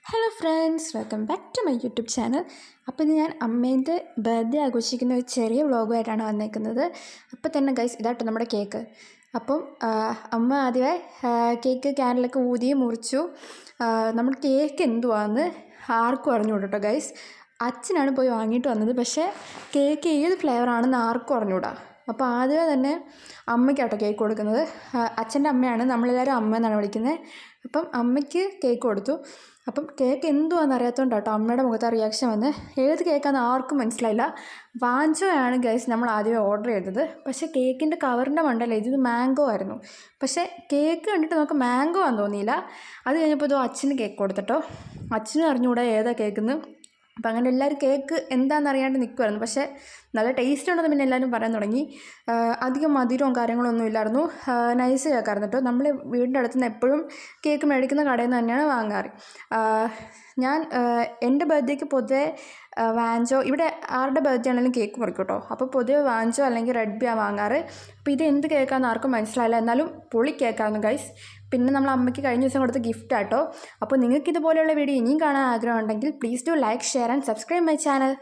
Hello friends, welcome back to my YouTube channel. അപ്പോൾ ഇന്ന് ഞാൻ അമ്മേൻ്റെ ബർത്ത്ഡേ ആഘോഷിക്കുന്ന ഒരു ചെറിയ വ്ളോഗുമായിട്ടാണ് വന്നേക്കുന്നത്. അപ്പോൾ തന്നെ ഗൈസ്, ഇതാട്ടോ നമ്മുടെ കേക്ക്. അപ്പം അമ്മ ആദ്യമേ കേക്ക് ക്യാൻഡിലൊക്കെ ഊതി മുറിച്ചു. നമ്മൾ കേക്ക് എന്തുവാന്ന് ആർക്കും അറിഞ്ഞുകൂടാ കേട്ടോ ഗൈസ്. അച്ഛനാണ് പോയി വാങ്ങിയിട്ട് വന്നത്, പക്ഷേ കേക്ക് ഏത് ഫ്ലേവറാണെന്ന് ആർക്കും അറിഞ്ഞുകൂടാ. അപ്പോൾ ആദ്യമേ തന്നെ അമ്മയ്ക്കാട്ടോ കേക്ക് കൊടുക്കുന്നത്. അച്ഛൻ്റെ അമ്മയാണ്, നമ്മളെല്ലാവരും അമ്മ എന്നാണ് വിളിക്കുന്നത്. അപ്പം അമ്മയ്ക്ക് കേക്ക് കൊടുത്തു. അപ്പം കേക്ക് എന്തുവാണെന്ന് അറിയാത്തതുകൊണ്ട് കേട്ടോ അമ്മയുടെ മുഖത്ത് ആ റിയാക്ഷൻ വന്ന്. ഏത് കേക്കാണെന്ന് ആർക്കും മനസ്സിലായില്ല. വാഞ്ചോയാണ് ഗൈസ് നമ്മൾ ആദ്യമേ ഓർഡർ ചെയ്തത്. പക്ഷേ കേക്കിൻ്റെ കവറിൻ്റെ മണ്ടല്ലേ ഇത് മാംഗോ ആയിരുന്നു. പക്ഷേ കേക്ക് കണ്ടിട്ട് നമുക്ക് മാംഗോ ആണെന്ന് തോന്നിയില്ല. അത് കഴിഞ്ഞപ്പോൾ ഇതോ അച്ഛന് കേക്ക് കൊടുത്തിട്ടോ. അച്ഛനും അറിഞ്ഞുകൂടെ ഏതാ കേക്കെന്ന്. അപ്പം അങ്ങനെ എല്ലാവരും കേക്ക് എന്താണെന്ന് അറിയാണ്ട് നിൽക്കുമായിരുന്നു. പക്ഷേ നല്ല ടേസ്റ്റ് ഉണ്ടെന്ന് പിന്നെ എല്ലാവരും പറയാൻ തുടങ്ങി. അധികം മധുരവും കാര്യങ്ങളൊന്നും ഇല്ലായിരുന്നു. നൈസ് കേക്കായിരുന്നു കേട്ടോ. നമ്മൾ വീടിൻ്റെ അടുത്ത് നിന്ന് എപ്പോഴും കേക്ക് മേടിക്കുന്ന കടയിൽ നിന്ന് തന്നെയാണ് വാങ്ങാറ്. ഞാൻ എൻ്റെ ബർത്ത്ഡേക്ക് പൊതുവെ വാഞ്ചോ, ഇവിടെ ആരുടെ ബർത്ത്ഡേ ആണെങ്കിലും കേക്ക് മുറിക്കും കേട്ടോ. അപ്പോൾ പൊതുവെ വാഞ്ചോ അല്ലെങ്കിൽ റെഡ് ബിയാണ് വാങ്ങാറ്. അപ്പോൾ ഇത് എന്ത് കേക്കാണെന്ന് ആർക്കും മനസ്സിലായില്ല. എന്നാലും പൊളി കേക്കായിരുന്നു ഗൈസ്. പിന്നെ നമ്മൾ അമ്മയ്ക്ക് കഴിഞ്ഞ ദിവസം കൊടുത്ത ഗിഫ്റ്റ് ആട്ടോ. അപ്പോൾ നിങ്ങൾക്ക് ഇതുപോലെയുള്ള വീഡിയോ ഇനിയും കാണാൻ ആഗ്രഹം ഉണ്ടെങ്കിൽ please do like, share and subscribe my channel.